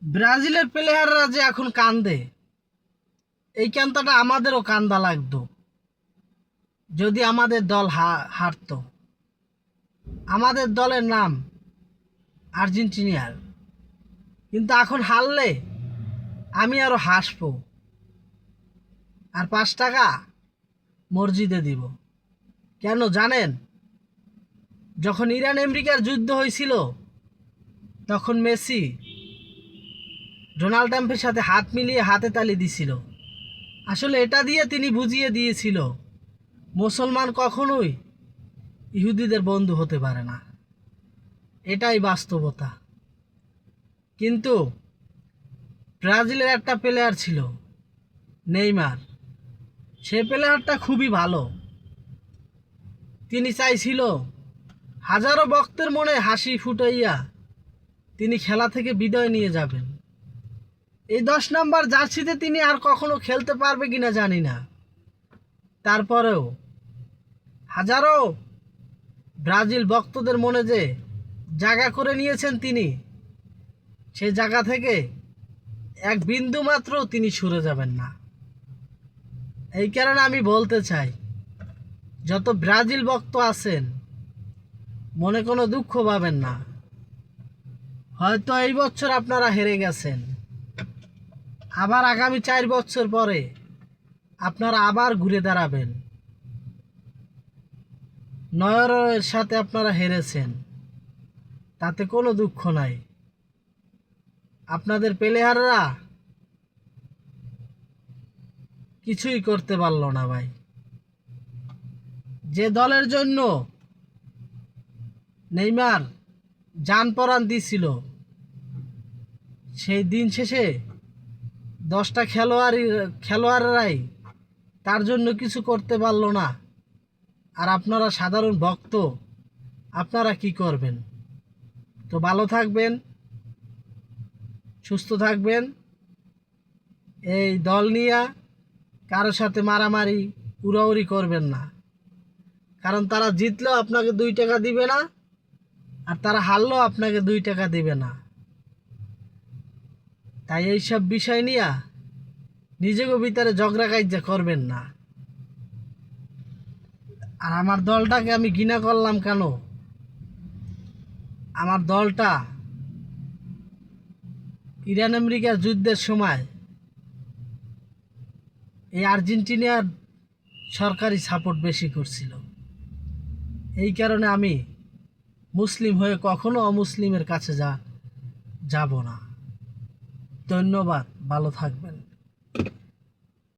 ব্রাজিলের প্লেয়াররা যে এখন কান্দে, এই কান্দাটা আমাদেরও কান্দা লাগতো যদি আমাদের দল হারতো। আমাদের দলের নাম আর্জেন্টিনিয়ার, কিন্তু এখন হারলে আমি আরো হাসবো, আর 5 টাকা মসজিদে দিব। কেন জানেন? যখন ইরান আমেরিকার যুদ্ধ হয়েছিল, তখন মেসি ডোনাল্ড ট্রাম্পের সাথে হাত মিলিয়ে হাতে তালি দিছিল। আসলে এটা দিয়ে তিনি বুঝিয়ে দিয়েছিল মুসলমান কখনোই ইহুদিদের বন্ধু হতে পারে না। এটাই বাস্তবতা। কিন্তু ব্রাজিলের একটা প্লেয়ার ছিল, নেইমার। সে প্লেয়ারটা খুবই ভালো। তিনি চাইছিল হাজারো ভক্তের মনে হাসি ফুটাইয়া তিনি খেলা থেকে বিদায় নিয়ে যাবেন। এই 10 নম্বর জার্সিতে তিনি আর কখনো খেলতে পারবে কিনা জানি না। তারপরেও হাজারো ব্রাজিল ভক্তদের মনে যে জায়গা করে নিয়েছেন তিনি, সেই জায়গা থেকে এক বিন্দু মাত্র তিনি সরে যাবেন না। এই কারণে আমি বলতে চাই, যত ব্রাজিল ভক্ত আছেন মনে কোনো দুঃখ পাবেন না। হয়তো এই বছর আপনারা হেরে গেছেন, আবার আগামী 4 বছর পরে আপনারা আবার ঘুরে দাঁড়াবেন। নয়রের সাথে আপনারা হেরেছেন, তাতে কোনো দুঃখ নাই। আপনাদের প্লেয়াররা কিছুই করতে পারল না ভাই। যে দলের জন্য নেইমার জান পরাণ দিছিল, সেই দিন শেষে 10টা খেলোয়াড়রাই তার জন্য কিছু করতে পারল না। আর আপনারা সাধারণ ভক্ত, আপনারা কি করবেন? তো ভালো থাকবেন, সুস্থ থাকবেন। এই দল নিয়ে কারোর সাথে মারামারি উড়াউড়ি করবেন না, কারণ তারা জিতলেও আপনাকে 2 টাকা দিবে না, আর তারা হারলেও আপনাকে 2 টাকা দিবে না। তাই এইসব বিষয় নিয়ে নিজেকে ভিতরে ঝগড়া কাইজা করবেন না। আর আমার দলটাকে আমি ঘৃণা করলাম কেন? আমার দলটা ইরান আমেরিকার যুদ্ধের সময় এই আর্জেন্টিনার সরকারি সাপোর্ট বেশি করছিল। এই কারণে আমি মুসলিম হয়ে কখনো অমুসলিমের কাছে যাব না। ধন্যবাদ, ভালো থাকবেন।